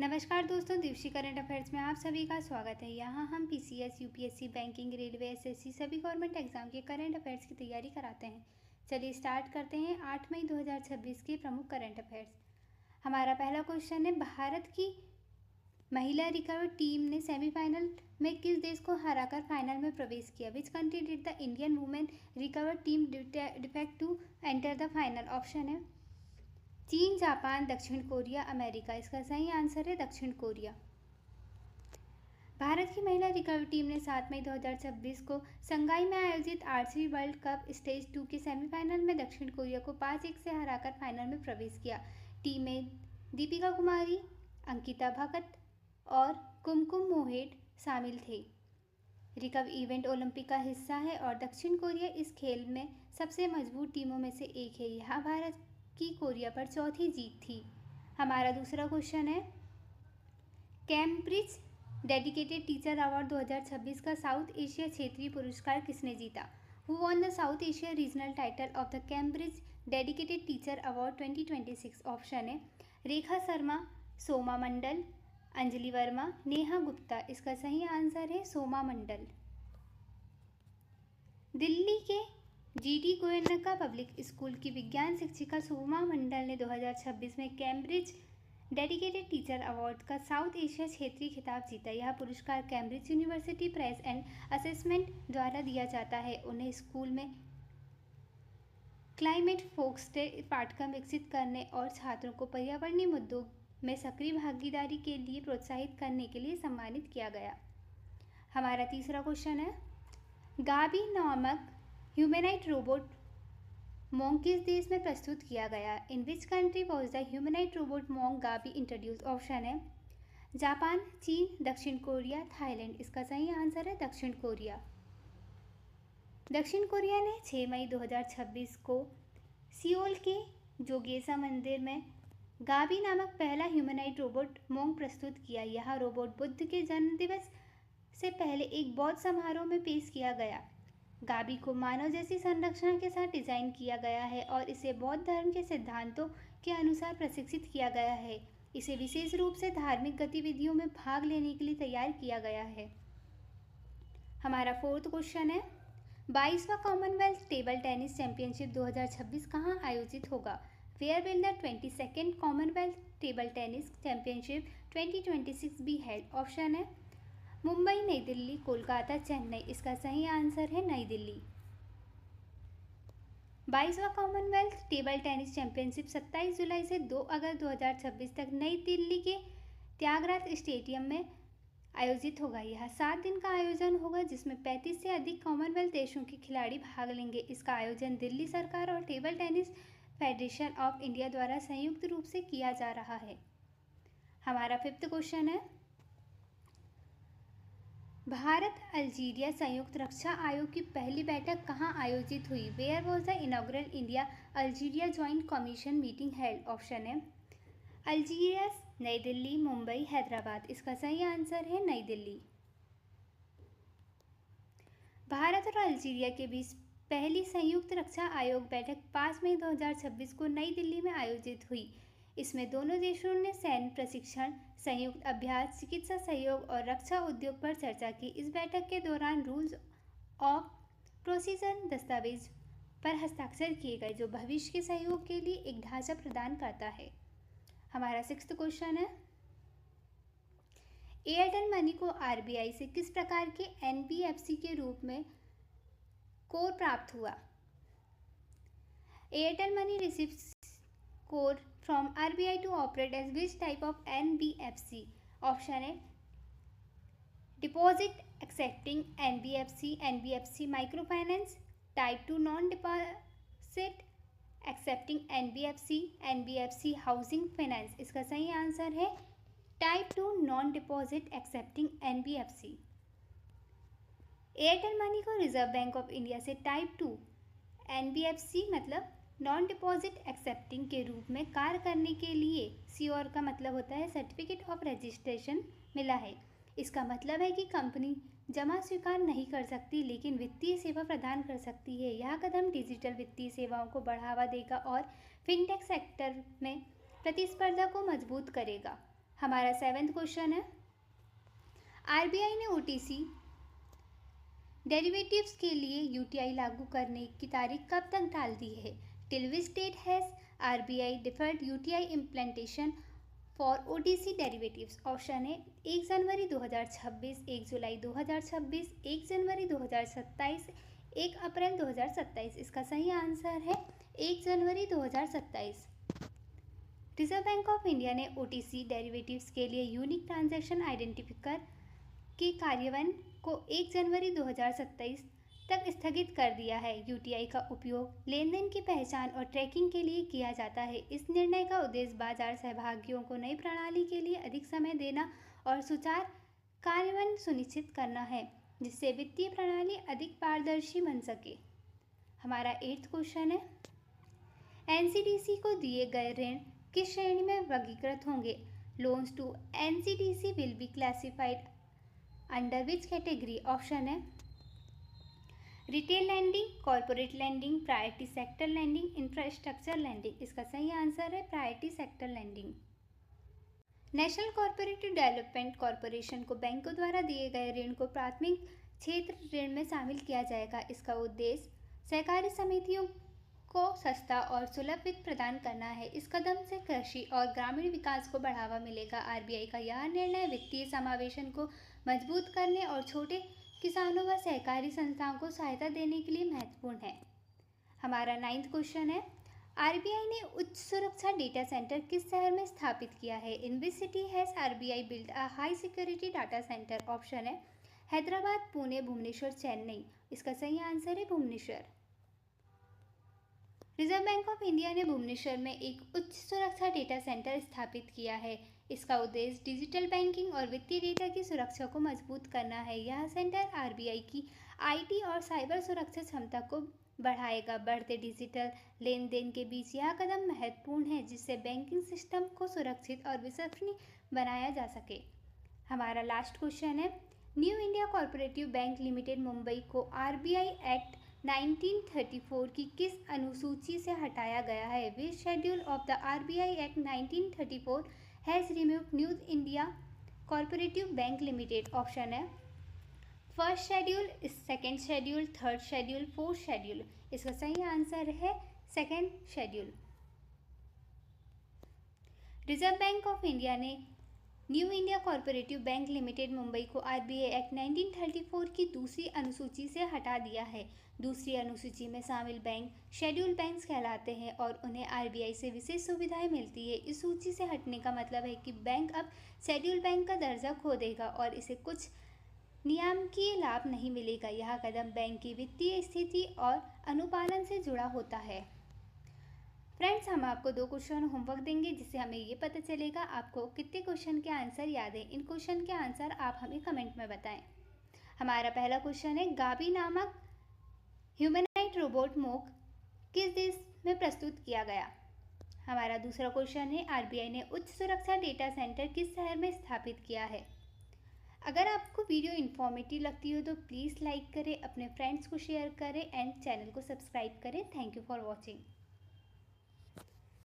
नमस्कार दोस्तों, Deepshi current affairs में आप सभी का स्वागत है। यहाँ हम PCS, UPSC, banking, railway, SSC सभी गवर्नमेंट एग्जाम के करंट अफेयर्स की तैयारी कराते हैं। चलिए स्टार्ट करते हैं 8 मई 2026 के प्रमुख करंट अफेयर्स। हमारा पहला क्वेश्चन है, भारत की महिला रिकर्व टीम ने सेमीफाइनल में किस देश को हराकर फाइनल में प्रवेश किया? Which country did the Indian women recurve team defect to enter the final? Option है चीन, जापान, दक्षिण कोरिया, अमेरिका। इसका सही आंसर है दक्षिण कोरिया। भारत की महिला रिकर्व टीम ने 7 मई 2026 को संगाई में आयोजित आर्चरी वर्ल्ड कप स्टेज 2 के सेमीफाइनल में दक्षिण कोरिया को 5-1 से हराकर फाइनल में प्रवेश किया। टीम में दीपिका कुमारी, अंकिता भगत और कुमकुम मोहेट शामिल थे। रिकर्व इवेंट ओलंपिक का हिस्सा है और दक्षिण कोरिया इस खेल में सबसे मजबूत टीमों में से एक है। यह भारत की कोरिया पर चौथी जीत थी। हमारा दूसरा क्वेश्चन है, कैम्ब्रिज डेडिकेटेड टीचर अवार्ड 2026 का साउथ एशिया क्षेत्रीय पुरस्कार किसने जीता? Who won the south Asia regional title of the Cambridge dedicated teacher award 2026? Option है रेखा शर्मा, सोमा मंडल, अंजलि वर्मा, नेहा गुप्ता। इसका सही आंसर है सोमा मंडल। दिल्ली के जीडी गोयनका पब्लिक स्कूल की विज्ञान शिक्षिका सोमा मंडल ने 2026 में कैम्ब्रिज डेडिकेटेड टीचर अवार्ड का साउथ एशिया क्षेत्रीय खिताब जीता। यह पुरस्कार Cambridge university press and assessment द्वारा दिया जाता है। उन्हें स्कूल में क्लाइमेट फोकस्ड पाठ्यक्रम विकसित करने और छात्रों को पर्यावरणीय मुद्दों में सक्रिय भागीदारी के लिए प्रोत्साहित करने के लिए सम्मानित किया गया। हमारा तीसरा क्वेश्चन है, गाबी नामक ह्यूमैनॉइड रोबोट मोंग किस देश में प्रस्तुत किया गया? In which country was the humanoid robot मोंग गाबी इंट्रोड्यूस? ऑप्शन है जापान, चीन, दक्षिण कोरिया, थाईलैंड। इसका सही आंसर है दक्षिण कोरिया। दक्षिण कोरिया ने 6 मई 2026 को सियोल के जोगेसा मंदिर में गाबी नामक पहला ह्यूमैनॉइड रोबोट मोंग प्रस्तुत किया। यह रोबोट बुद्ध के जन्मदिवस से पहले एक बौद्ध समारोह में पेश किया गया। गाबी को मानव जैसी संरचना के साथ डिजाइन किया गया है और इसे बौद्ध धर्म के सिद्धांतों के अनुसार प्रशिक्षित किया गया है। इसे विशेष रूप से धार्मिक गतिविधियों में भाग लेने के लिए तैयार किया गया है। हमारा फोर्थ क्वेश्चन है, 22वां कॉमनवेल्थ टेबल टेनिस चैंपियनशिप 2026 कहाँ आयोजित होगा? Where will the 22nd Commonwealth table tennis championship 2026 be held? Option है मुंबई, नई दिल्ली, कोलकाता, चेन्नई। इसका सही आंसर है नई दिल्ली। 22वां कॉमनवेल्थ टेबल टेनिस चैंपियनशिप 27 जुलाई से 2 अगस्त 2026 तक नई दिल्ली के त्यागराज स्टेडियम में आयोजित होगा। यह 7 दिन का आयोजन होगा जिसमें 35 से अधिक कॉमनवेल्थ देशों के खिलाड़ी भाग लेंगे। इसका आयोजन दिल्ली सरकार और table tennis federation of India द्वारा संयुक्त रूप से किया जा रहा है। हमारा फिफ्थ क्वेश्चन है, भारत अल्जीरिया संयुक्त रक्षा आयोग की पहली बैठक कहाँ आयोजित हुई? Where was the inaugural India Algeria joint commission meeting held? Option है अल्जीरियस, नई दिल्ली, मुंबई, हैदराबाद। इसका सही आंसर है नई दिल्ली। भारत और अल्जीरिया के बीच पहली संयुक्त रक्षा आयोग बैठक 5 मई 2026 को नई दिल्ली में आयोजित हुई। इसमें दोनों देशों ने सैन्य प्रशिक्षण, संयुक्त अभ्यास, चिकित्सा सहयोग और रक्षा उद्योग पर चर्चा की। इस बैठक के दौरान रूल्स ऑफ प्रोसीजर दस्तावेज पर हस्ताक्षर किए गए जो भविष्य के सहयोग के लिए एक ढांचा प्रदान करता है। हमारा सिक्स्थ क्वेश्चन है, एयरटेल मनी को आरबीआई से किस प्रकार के एनबीएफसी के रूप में कोर प्राप्त हुआ? Airtel money receives core from RBI to operate as which type of NBFC? Option है deposit accepting NBFC, NBFC micro finance, type 2 non deposit accepting NBFC, NBFC housing finance. इसका सही आंसर है type 2 non deposit accepting NBFC। Airtel money को Reserve Bank of India से type 2 NBFC मतलब non deposit accepting के रूप में कार्य करने के लिए सीओआर का मतलब होता है सर्टिफिकेट ऑफ रजिस्ट्रेशन मिला है। इसका मतलब है कि कंपनी जमा स्वीकार नहीं कर सकती लेकिन वित्तीय सेवा प्रदान कर सकती है। यह कदम डिजिटल वित्तीय सेवाओं को बढ़ावा देगा और फिनटेक सेक्टर में प्रतिस्पर्धा को मजबूत करेगा। हमारा 7वां क्वेश्चन है, आरबीआई ने ओटीसी डेरिवेटिव्स के लिए यूटीआई लागू करने की तारीख कब तक डाल दी है? Till which date has RBI deferred UTI implementation for OTC derivatives? Option है 1 जनवरी 2026, 1 जुलाई 2026, 1 जनवरी 2027, 1 अप्रैल 2027। इसका सही आंसर है 1 जनवरी 2027। रिजर्व बैंक ऑफ इंडिया ने ओटीसी डेरिवेटिव्स के लिए यूनिक ट्रांजैक्शन आइडेंटिफायर के कार्यान्वयन को 1 जनवरी 2027 तक स्थगित कर दिया है। यूटीआई का उपयोग लेनदेन की पहचान और ट्रैकिंग के लिए किया जाता है। इस निर्णय का उद्देश्य बाजार सहभागियों को नई प्रणाली के लिए अधिक समय देना और सुचारू कार्यान्वयन सुनिश्चित करना है, जिससे वित्तीय प्रणाली अधिक पारदर्शी बन सके। हमारा 8वां क्वेश्चन है, एनसीडीसी को दिए गए ऋण किस श्रेणी में वर्गीकृत होंगे? Loans to NCDC will be classified under which category? Option है retail lending, corporate lending, priority sector lending, infrastructure lending. इसका सही आंसर है priority sector lending. National Cooperative Development Corporation को बैंकों द्वारा दिए गए ऋण को प्राथमिक क्षेत्र ऋण में शामिल किया जाएगा। इसका उद्देश्य सहकारी समितियों को सस्ता और सुलभ वित्त प्रदान करना है। इस कदम से कृषि और ग्रामीण विकास को बढ़ावा मिलेगा। आरबीआई का यह निर्णय वित्तीय समावेशन को मजबूत करने और छोटे किसानों व सहकारी संस्थाओं को सहायता देने के लिए महत्वपूर्ण है। हमारा 9वां क्वेश्चन है, आरबीआई ने उच्च सुरक्षा डेटा सेंटर किस शहर में स्थापित किया है? In which city has RBI build a high security data center? Option है हैदराबाद, पुणे, भुवनेश्वर, चेन्नई। इसका सही आंसर है Bhubaneswar. Reserve Bank of India ने भुवनेश्वर में एक उच्च सुरक्षा डेटा सेंटर स्थापित किया है। इसका उद्देश्य डिजिटल बैंकिंग और वित्तीय डेटा की सुरक्षा को मजबूत करना है। यह सेंटर आरबीआई की आईटी और साइबर सुरक्षा क्षमता को बढ़ाएगा। बढ़ते डिजिटल लेन देन के बीच यह कदम महत्वपूर्ण है, जिससे बैंकिंग सिस्टम को सुरक्षित और विश्वसनीय बनाया जा सके। हमारा लास्ट क्वेश्चन है, new India cooperative bank limited Mumbai को आरबीआई एक्ट 1934 की किस अनुसूची से हटाया गया है? Which schedule of the RBI act 1934 has removed New India cooperative bank limited? Option है first schedule, second schedule, third schedule, fourth schedule. इसका सही आंसर है second schedule. Reserve Bank of India ने New India cooperative bank limited Mumbai को RBI act 1934 की दूसरी अनुसूची से हटा दिया है। दूसरी अनुसूची में शामिल बैंक शेड्यूल बैंक्स कहलाते हैं और उन्हें आरबीआई से विशेष सुविधाएं मिलती है। इस सूची से हटने का मतलब है कि बैंक अब शेड्यूल बैंक का दर्जा खो देगा और इसे कुछ नियामकीय लाभ नहीं मिलेगा। यह कदम बैंक की वित्तीय स्थिति और अनुपालन से जुड़ा होता है। फ्रेंड्स, हम आपको 2 क्वेश्चन होमवर्क देंगे, जिससे हमें ये पता चलेगा आपको कितने क्वेश्चन के आंसर याद है। इन क्वेश्चन के आंसर आप हमें कमेंट में बताएं। हमारा पहला क्वेश्चन है, गाबी नामक ह्यूमनॉइड रोबोट मोक किस देश में प्रस्तुत किया गया? हमारा दूसरा क्वेश्चन है, आरबीआई ने उच्च सुरक्षा डेटा सेंटर किस शहर में स्थापित किया है? अगर आपको वीडियो इन्फॉर्मेटिव लगती हो तो प्लीज़ लाइक करें, अपने फ्रेंड्स को शेयर करें एंड चैनल को सब्सक्राइब करें। Thank you for watching.